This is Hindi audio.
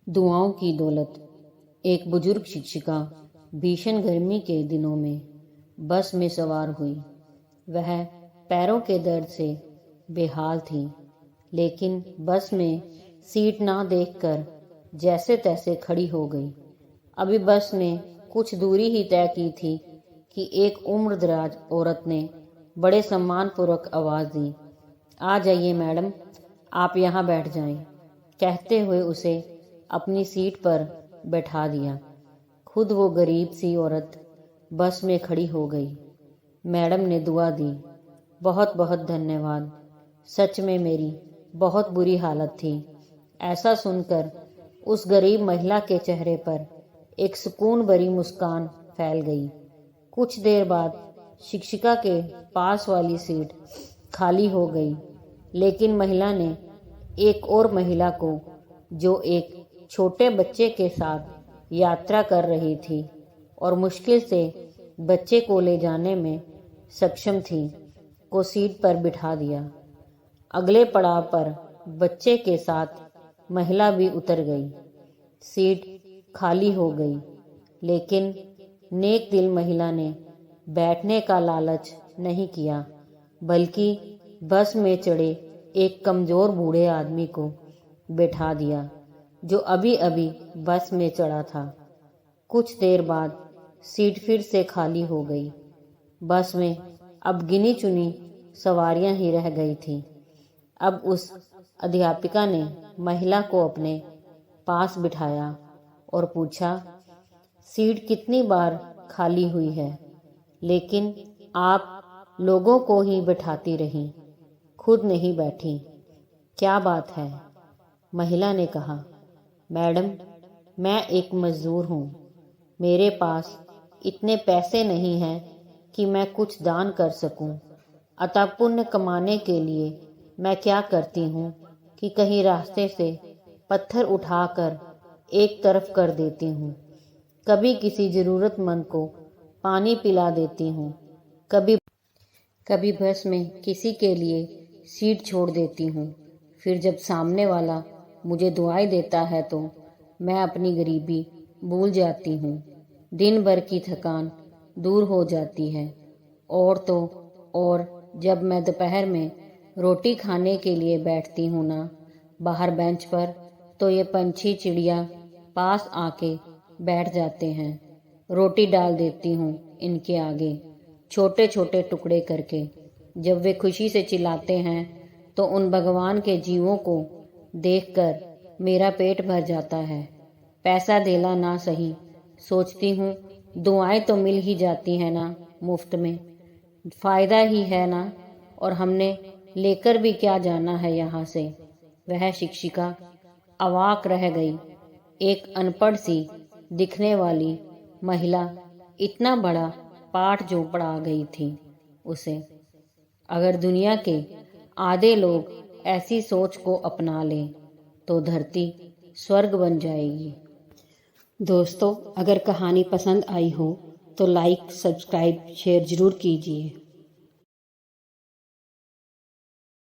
दुआओं की दौलत। एक बुजुर्ग शिक्षिका भीषण गर्मी के दिनों में बस में सवार हुई। वह पैरों के दर्द से बेहाल थी, लेकिन बस में सीट ना देखकर जैसे तैसे खड़ी हो गई। अभी बस ने कुछ दूरी ही तय की थी कि एक उम्रदराज औरत ने बड़े सम्मानपूर्वक आवाज़ दी, "आ जाइए मैडम, आप यहाँ बैठ जाएं।" कहते हुए उसे अपनी सीट पर बैठा दिया। खुद वो गरीब सी औरत बस में खड़ी हो गई। मैडम ने दुआ दी, "बहुत बहुत धन्यवाद, सच में मेरी बहुत बुरी हालत थी।" ऐसा सुनकर उस गरीब महिला के चेहरे पर एक सुकून भरी मुस्कान फैल गई। कुछ देर बाद शिक्षिका के पास वाली सीट खाली हो गई, लेकिन महिला ने एक और महिला को, जो एक छोटे बच्चे के साथ यात्रा कर रही थी और मुश्किल से बच्चे को ले जाने में सक्षम थी, को सीट पर बिठा दिया। अगले पड़ाव पर बच्चे के साथ महिला भी उतर गई। सीट खाली हो गई, लेकिन नेक दिल महिला ने बैठने का लालच नहीं किया, बल्कि बस में चढ़े एक कमजोर बूढ़े आदमी को बैठा दिया, जो अभी अभी बस में चढ़ा था। कुछ देर बाद सीट फिर से खाली हो गई। बस में अब गिनी चुनी सवारियां ही रह गई थीं। अब उस अध्यापिका ने महिला को अपने पास बिठाया और पूछा, "सीट कितनी बार खाली हुई है, लेकिन आप लोगों को ही बैठाती रहीं, खुद नहीं बैठी, क्या बात है?" महिला ने कहा, "मैडम, मैं एक मजदूर हूँ। मेरे पास इतने पैसे नहीं हैं कि मैं कुछ दान कर सकूं। अतः पुण्य कमाने के लिए मैं क्या करती हूँ कि कहीं रास्ते से पत्थर उठाकर एक तरफ कर देती हूँ। कभी किसी ज़रूरतमंद को पानी पिला देती हूँ, कभी बस में किसी के लिए सीट छोड़ देती हूँ। फिर जब सामने वाला मुझे दुआएं देता है तो मैं अपनी गरीबी भूल जाती हूँ। दिन भर की थकान दूर हो जाती है। और तो और जब मैं दोपहर में रोटी खाने के लिए बैठती हूँ ना, बाहर बेंच पर, तो ये पंछी चिड़िया पास आके बैठ जाते हैं। रोटी डाल देती हूँ इनके आगे, छोटे छोटे टुकड़े करके। जब वे खुशी से चिल्लाते हैं तो उन भगवान के जीवों को देखकर मेरा पेट भर जाता है। पैसा देना ना सही, सोचती हूँ दुआएं तो मिल ही जाती है ना मुफ्त में, फायदा ही है ना, और हमने लेकर भी क्या जाना है यहाँ से।" वह शिक्षिका अवाक रह गई। एक अनपढ़ सी दिखने वाली महिला इतना बड़ा पाठ जो पढ़ा गई थी उसे। अगर दुनिया के आधे लोग ऐसी सोच को अपना लें तो धरती स्वर्ग बन जाएगी। दोस्तों, अगर कहानी पसंद आई हो तो लाइक, सब्सक्राइब, शेयर ज़रूर कीजिए।